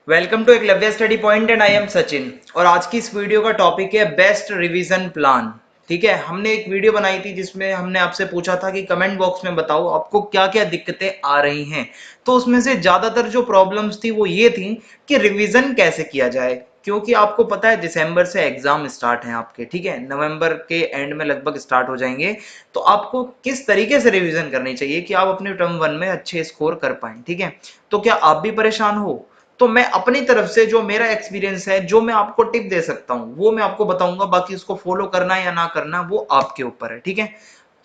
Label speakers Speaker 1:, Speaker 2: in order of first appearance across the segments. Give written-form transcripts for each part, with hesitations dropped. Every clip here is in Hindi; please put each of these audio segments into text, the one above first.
Speaker 1: Welcome to Eklavya study point and I am Sachin. और आज की इस वीडियो का टॉपिक है बेस्ट रिवीजन प्लान। ठीक है, हमने एक वीडियो बनाई थी जिसमें हमने आपसे पूछा था कि कमेंट बॉक्स में बताओ आपको क्या क्या दिक्कतें आ रही हैं। तो उसमें से ज्यादातर जो प्रॉब्लम्स थी वो ये थी कि रिवीजन कैसे किया जाए, क्योंकि आपको पता है दिसंबर से एग्जाम स्टार्ट हैं आपके। ठीक है, नवंबर के एंड में लगभग स्टार्ट हो जाएंगे। तो आपको किस तरीके से रिवीजन करनी चाहिए कि आप अपने टर्म वन में अच्छे स्कोर कर पाएं। ठीक है, तो क्या आप भी परेशान हो? तो मैं अपनी तरफ से जो मेरा एक्सपीरियंस है, जो मैं आपको टिप दे सकता हूं वो मैं आपको बताऊंगा। बाकी उसको फॉलो करना या ना करना वो आपके ऊपर है। ठीक है,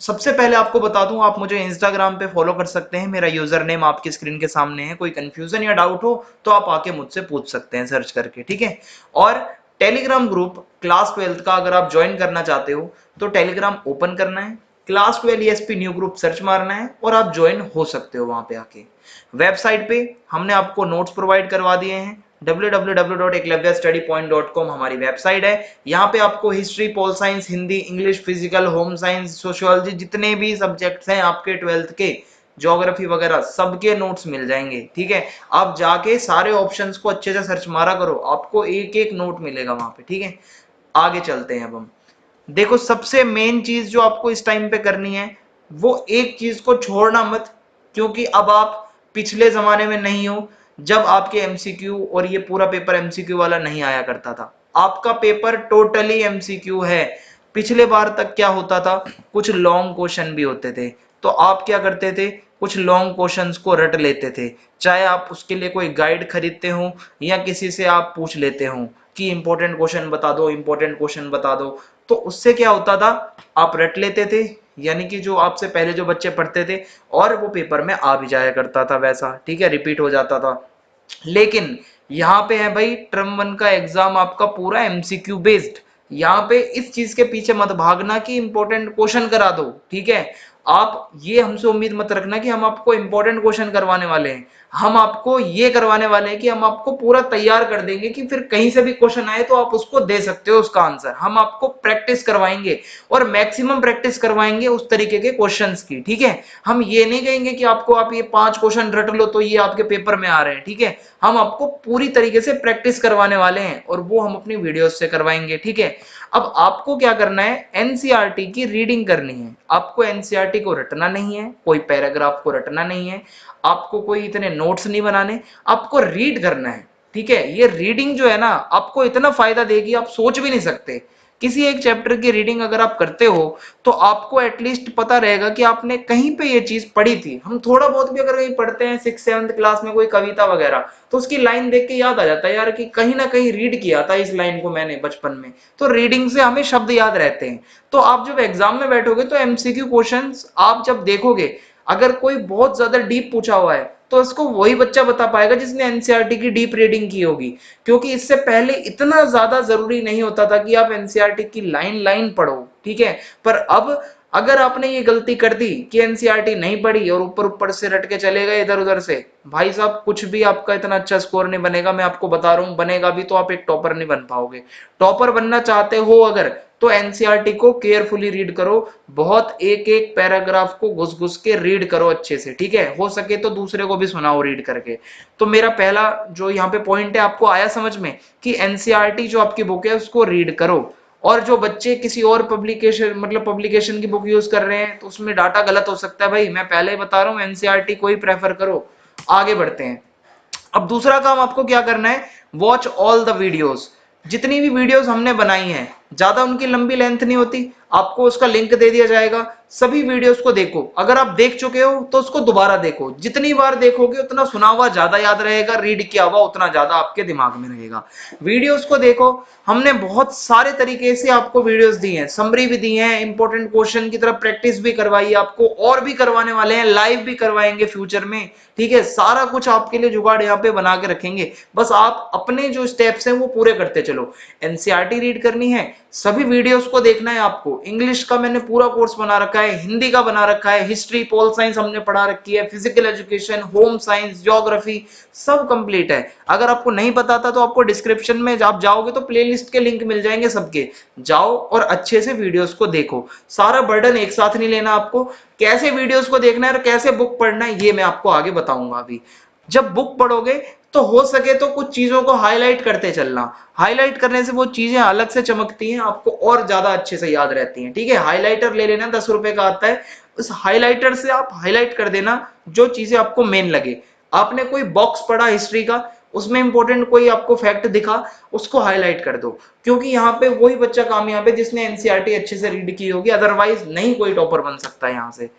Speaker 1: सबसे पहले आपको बता दूं, आप मुझे इंस्टाग्राम पे फॉलो कर सकते हैं। मेरा यूजर नेम आपकी स्क्रीन के सामने है। कोई कंफ्यूजन या डाउट हो तो आप आके मुझसे पूछ सकते हैं सर्च करके। ठीक है, और टेलीग्राम ग्रुप क्लास 12 का अगर आप ज्वाइन करना चाहते हो तो टेलीग्राम ओपन करना है, class 12 ESP new group search मारना है और आप ज्वाइन हो सकते हो वहां पे आके। वेबसाइट पे हमने आपको नोट्स प्रोवाइड करवा दिए हैं। www.eklavyastudypoint.com हमारी वेबसाइट है। यहाँ पे आपको history, pol science, Hindi, English, physical, home science, sociology, जितने भी सब्जेक्ट्स हैं आपके 12th के, ज्योग्राफी वगैरह सबके नोट्स मिल जाएंगे। ठीक है, आप जाके सारे ऑप्शंस को अच्छे से सर्च मारा करो, आपको एक एक नोट मिलेगा वहां पे। ठीक है, आगे चलते हैं। अब हम देखो, सबसे मेन चीज जो आपको इस टाइम पे करनी है वो एक चीज को छोड़ना मत, क्योंकि अब आप पिछले जमाने में नहीं हो जब आपके एमसीक्यू और ये पूरा पेपर एमसीक्यू वाला नहीं आया करता था। आपका पेपर टोटली एमसीक्यू है। पिछले बार तक क्या होता था, कुछ लॉन्ग क्वेश्चन भी होते थे। तो आप क्या करते थे, कुछ लॉन्ग क्वेश्चंस को रट लेते थे। चाहे आप उसके लिए कोई गाइड खरीदते हो या किसी से आप पूछ लेते हो कि इंपॉर्टेंट क्वेश्चन बता दो, इंपॉर्टेंट क्वेश्चन बता दो। तो उससे क्या होता था, आप रट लेते थे, यानी कि जो आपसे पहले जो बच्चे पढ़ते थे, और वो पेपर में आ भी जाया करता था वैसा। ठीक है, रिपीट हो जाता था। लेकिन यहाँ पे है भाई, टर्म वन का एग्जाम आपका पूरा एमसीक्यू बेस्ड। यहाँ पे इस चीज के पीछे मत भागना कि इंपॉर्टेंट क्वेश्चन करा दो। ठीक है, आप ये हमसे उम्मीद मत रखना कि हम आपको इंपॉर्टेंट क्वेश्चन करवाने वाले हैं। हम आपको ये करवाने वाले हैं कि हम आपको पूरा तैयार कर देंगे कि फिर कहीं से भी क्वेश्चन आए तो आप उसको दे सकते हो उसका आंसर। हम आपको प्रैक्टिस करवाएंगे और मैक्सिमम प्रैक्टिस करवाएंगे उस तरीके के क्वेश्चंस की। ठीक है, हम ये नहीं कहेंगे कि आपको आप ये 5 क्वेश्चन रट लो तो ये आपके पेपर में आ रहे हैं। ठीक है, हम आपको पूरी तरीके से प्रैक्टिस करवाने वाले हैं और वो हम अपनी वीडियोस से करवाएंगे। ठीक है, अब आपको क्या करना है, एनसीईआरटी की रीडिंग करनी है। आपको एनसीईआरटी को रटना नहीं है, कोई पैराग्राफ को रटना नहीं है, आपको कोई इतने नोट्स नहीं बनाने, आपको रीड करना है। ठीक है, ये रीडिंग जो है ना आपको इतना फायदा देगी आप सोच भी नहीं सकते। किसी एक चैप्टर की रीडिंग अगर आप करते हो तो आपको एटलीस्ट पता रहेगा कि आपने कहीं पे ये चीज पढ़ी थी। हम थोड़ा बहुत भी अगर कहीं पढ़ते हैं 6th 7th क्लास में कोई कविता वगैरह, तो उसकी लाइन देख के याद आ जाता है यार कि कहीं ना कहीं रीड किया था इस लाइन को मैंने बचपन में। तो रीडिंग से हमें शब्द याद रहते हैं। तो आप जब एग्जाम में बैठोगे तो एमसीक्यू क्वेश्चंस आप जब देखोगे, अगर कोई बहुत ज्यादा डीप पूछा हुआ है तो इसको वही बच्चा बता पाएगा जिसने एनसीईआरटी की डीप रीडिंग की होगी। क्योंकि इससे पहले इतना ज्यादा जरूरी नहीं होता था कि आप एनसीईआरटी की लाइन लाइन पढ़ो। ठीक है, पर अब अगर आपने ये गलती कर दी कि एनसीईआरटी नहीं पढ़ी और ऊपर ऊपर से रट के चले गए इधर उधर से, भाई साहब कुछ भी आपका इतना अच्छा स्कोर नहीं बनेगा। मैं आपको बता रहा हूं, बनेगा भी तो आप एक टॉपर नहीं बन पाओगे। टॉपर बनना चाहते हो अगर, तो एनसीईआरटी को केयरफुली रीड करो। बहुत एक एक पैराग्राफ को घुस घुस के रीड करो अच्छे से। ठीक है, हो सके तो दूसरे को भी सुनाओ रीड करके। तो मेरा पहला जो यहाँ पे पॉइंट है, आपको आया समझ में कि एनसीईआरटी जो आपकी बुक है उसको रीड करो। और जो बच्चे किसी और पब्लिकेशन मतलब पब्लिकेशन की बुक यूज कर रहे हैं तो उसमें डाटा गलत हो सकता है। भाई मैं पहले ही बता रहा हूँ, एनसीईआरटी को ही प्रेफर करो। आगे बढ़ते हैं। अब दूसरा काम आपको क्या करना है, वॉच ऑल द वीडियोस। जितनी भी वीडियोस हमने बनाई हैं, ज्यादा उनकी लंबी लेंथ नहीं होती, आपको उसका लिंक दे दिया जाएगा। सभी वीडियोस को देखो। अगर आप देख चुके हो तो उसको दोबारा देखो। जितनी बार देखोगे उतना सुना हुआ ज्यादा याद रहेगा, रीड किया हुआ उतना ज्यादा आपके दिमाग में रहेगा। वीडियोस को देखो। हमने बहुत सारे तरीके से आपको वीडियोस दी हैं, समरी भी दी है, इंपॉर्टेंट क्वेश्चन की तरफ प्रैक्टिस भी करवाई आपको, और भी करवाने वाले हैं, लाइव भी करवाएंगे फ्यूचर में। ठीक है, सारा कुछ आपके लिए जुगाड़ यहाँ पे बना के रखेंगे। बस आप अपने जो स्टेप्स हैं वो पूरे करते चलो। एनसीईआरटी रीड करनी है, सभी वीडियोस को देखना है आपको। इंग्लिश का मैंने पूरा कोर्स बना रखा है, हिंदी का बना रखा है, हिस्ट्री, पोल साइंस हमने पढ़ा रखी है, physical education, home science, geography सब कंप्लीट है। अगर आपको नहीं पता था तो आपको डिस्क्रिप्शन में आप जाओगे तो प्लेलिस्ट के लिंक मिल जाएंगे सबके। जाओ और अच्छे से वीडियोस को देखो। सारा बर्डन एक साथ नहीं लेना आपको। कैसे वीडियोस को देखना है और कैसे बुक पढ़ना है ये मैं आपको आगे बताऊंगा अभी। जब बुक पढ़ोगे तो हो सके तो कुछ चीजों को हाईलाइट करते चलना, हाईलाइट करने से वो चीजें अलग से चमकती हैं, आपको और ज्यादा अच्छे से याद रहती हैं। ठीक है, हाईलाइटर ले लेना, 10 रुपए का आता है, उस हाईलाइटर से आप हाईलाइट कर देना जो चीजें आपको मेन लगे। आपने कोई बॉक्स पढ़ा हिस्ट्री का, उसमें इंपॉर्टेंट कोई आपको फैक्ट दिखा, उसको हाईलाइट कर दो, क्योंकि यहाँ पे वही बच्चा कामयाब है जिसने एनसीईआरटी अच्छे से रीड की होगी, अदरवाइज नहीं कोई टॉपर बन सकता है यहाँ से।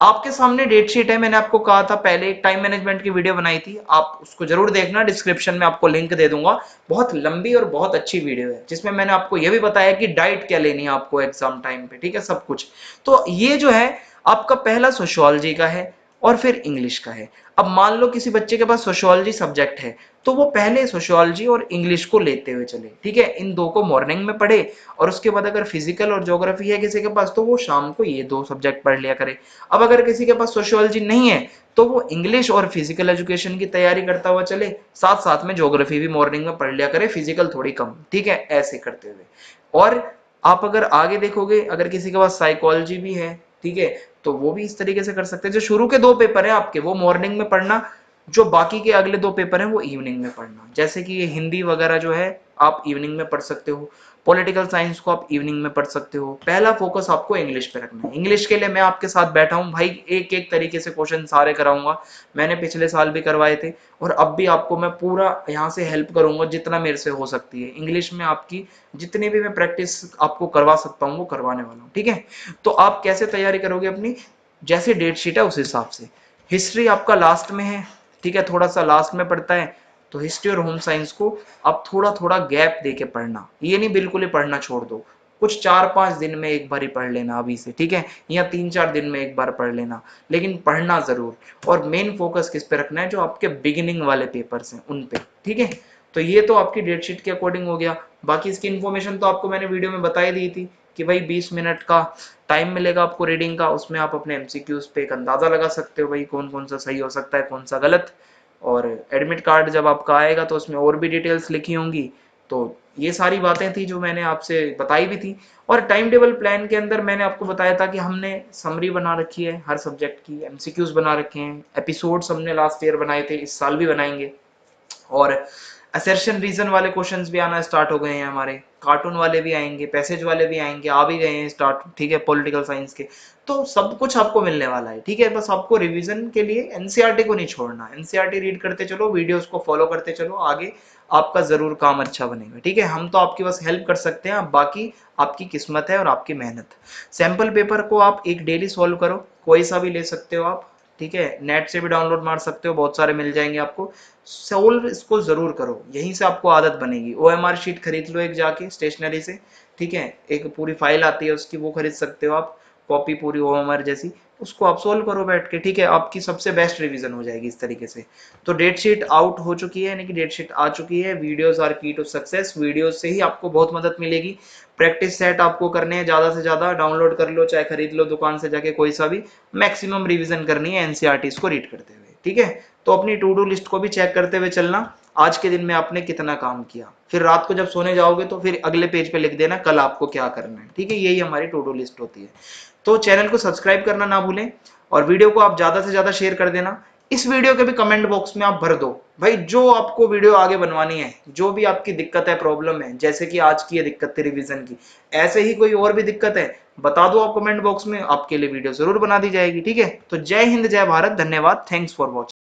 Speaker 1: आपके सामने डेट शीट है, मैंने आपको कहा था पहले एक टाइम मैनेजमेंट की वीडियो बनाई थी, आप उसको जरूर देखना, डिस्क्रिप्शन में आपको लिंक दे दूंगा। बहुत लंबी और बहुत अच्छी वीडियो है जिसमें मैंने आपको यह भी बताया कि डाइट क्या लेनी है आपको एग्जाम टाइम पे, ठीक है, सब कुछ। तो ये जो है आपका पहला सोशियोलॉजी का है और फिर इंग्लिश का है। अब मान लो किसी बच्चे के पास सोशियोलॉजी सब्जेक्ट है, तो वो पहले सोशियोलॉजी और इंग्लिश को लेते हुए चले, ठीक है, इन दो को मॉर्निंग में पढ़े, और उसके बाद अगर फिजिकल और ज्योग्राफी है किसी के पास तो वो शाम को ये दो सब्जेक्ट पढ़ लिया करे। अब अगर किसी के पास सोशियोलॉजी नहीं है तो वो इंग्लिश और फिजिकल एजुकेशन की तैयारी करता हुआ चले, साथ साथ में ज्योग्राफी भी मॉर्निंग में पढ़ लिया करे, फिजिकल थोड़ी कम, ठीक है, ऐसे करते हुए। और आप अगर आगे देखोगे, अगर किसी के पास साइकोलॉजी भी है, ठीक है, तो वो भी इस तरीके से कर सकते हैं। जो शुरू के 2 पेपर हैं आपके वो मॉर्निंग में पढ़ना, जो बाकी के अगले 2 पेपर हैं वो इवनिंग में पढ़ना। जैसे कि ये हिंदी वगैरह जो है आप इवनिंग में पढ़ सकते हो, पॉलिटिकल साइंस को आप इवनिंग में पढ़ सकते हो। पहला फोकस आपको इंग्लिश पे रखना है। इंग्लिश के लिए मैं आपके साथ बैठा हूँ भाई, एक एक तरीके से क्वेश्चन सारे कराऊंगा, मैंने पिछले साल भी करवाए थे, और अब भी आपको मैं पूरा यहाँ से हेल्प करूंगा जितना मेरे से हो सकती है। इंग्लिश में आपकी जितनी भी मैं प्रैक्टिस आपको करवा सकता हूँ वो करवाने वाला हूँ, ठीक है। तो आप कैसे तैयारी करोगे अपनी, जैसे डेट शीट है उस हिसाब से। हिस्ट्री आपका लास्ट में है, ठीक है, थोड़ा सा लास्ट में पड़ता है, तो हिस्ट्री और होम साइंस को आप थोड़ा थोड़ा गैप देके पढ़ना, ये नहीं बिल्कुल ही पढ़ना छोड़ दो, कुछ 4-5 दिन में एक बार ही पढ़ लेना अभी से, ठीक है, या 3-4 दिन में एक बार पढ़ लेना, लेकिन पढ़ना जरूर। और मेन फोकस किस पे रखना है, जो आपके बिगिनिंग वाले पेपर्स हैं उन पे, ठीक है। तो ये तो आपकी डेट शीट के अकॉर्डिंग हो गया। बाकी इसकी इन्फॉर्मेशन तो आपको मैंने वीडियो में बता ही दी थी कि भाई 20 मिनट का टाइम मिलेगा आपको रीडिंग का, उसमें आप अपने एमसीक्यूज पे एक अंदाजा लगा सकते हो भाई कौन कौन सा सही हो सकता है कौन सा गलत। और एडमिट कार्ड जब आपका आएगा तो उसमें और भी डिटेल्स लिखी होंगी। तो ये सारी बातें थी जो मैंने आपसे बताई भी थी। और टाइम टेबल प्लान के अंदर मैंने आपको बताया था कि हमने समरी बना रखी है हर सब्जेक्ट की, एमसीक्यूज बना रखे हैं, एपिसोड्स हमने लास्ट ईयर बनाए थे, इस साल भी बनाएंगे। और असर्शन रीजन वाले क्वेश्चंस भी आना स्टार्ट हो गए हैं हमारे, कार्टून वाले भी आएंगे, पैसेज वाले भी आएंगे, आ भी गए हैं स्टार्ट, ठीक है, पॉलिटिकल साइंस के। तो सब कुछ आपको मिलने वाला है, ठीक है, बस आपको रिवीजन के लिए एनसीईआरटी को नहीं छोड़ना, एनसीईआरटी रीड करते चलो, वीडियोस को फॉलो करते चलो, आगे आपका जरूर काम अच्छा बनेगा, ठीक है। हम तो आपकी बस हेल्प कर सकते हैं, बाकी आपकी किस्मत है और आपकी मेहनत। सैंपल पेपर को आप एक डेली सॉल्व करो, कोई सा भी ले सकते हो आप, ठीक है, नेट से भी डाउनलोड मार सकते हो, बहुत सारे मिल जाएंगे आपको। सोल्व इसको जरूर करो, यहीं से आपको आदत बनेगी। ओएमआर शीट खरीद लो एक जाके स्टेशनरी से, ठीक है, एक पूरी फाइल आती है उसकी, वो खरीद सकते हो आप, कॉपी पूरी ओएमआर जैसी, उसको आप सोल्व करो बैठ के, ठीक है, आपकी सबसे बेस्ट रिवीजन हो जाएगी इस तरीके से। तो डेट शीट आउट हो चुकी है, यानी कि डेट शीट आ चुकी है। वीडियोस आर की टू सक्सेस, वीडियोस से ही आपको बहुत मदद मिलेगी। प्रैक्टिस सेट आपको करने हैं ज्यादा से ज्यादा, डाउनलोड कर लो चाहे खरीद लो दुकान से जाके कोई सा भी, मैक्सिमम रिवीजन करनी है एनसीईआरटी को रीड करते हुए, ठीक है। तो अपनी टू डू लिस्ट को भी चेक करते हुए चलना, आज के दिन में आपने कितना काम किया, फिर रात को जब सोने जाओगे तो फिर अगले पेज पे लिख देना कल आपको क्या करना है, ठीक है, यही हमारी टू डू लिस्ट होती है। तो चैनल को सब्सक्राइब करना ना भूलें, और वीडियो को आप ज्यादा से ज्यादा शेयर कर देना। इस वीडियो के भी कमेंट बॉक्स में आप भर दो भाई जो आपको वीडियो आगे बनवानी है, जो भी आपकी दिक्कत है, प्रॉब्लम है, जैसे कि आज की ये दिक्कत थी रिवीजन की, ऐसे ही कोई और भी दिक्कत है बता दो आप कमेंट बॉक्स में, आपके लिए वीडियो जरूर बना दी जाएगी, ठीक है। तो जय हिंद जय भारत, धन्यवाद, थैंक्स फॉर वॉचिंग।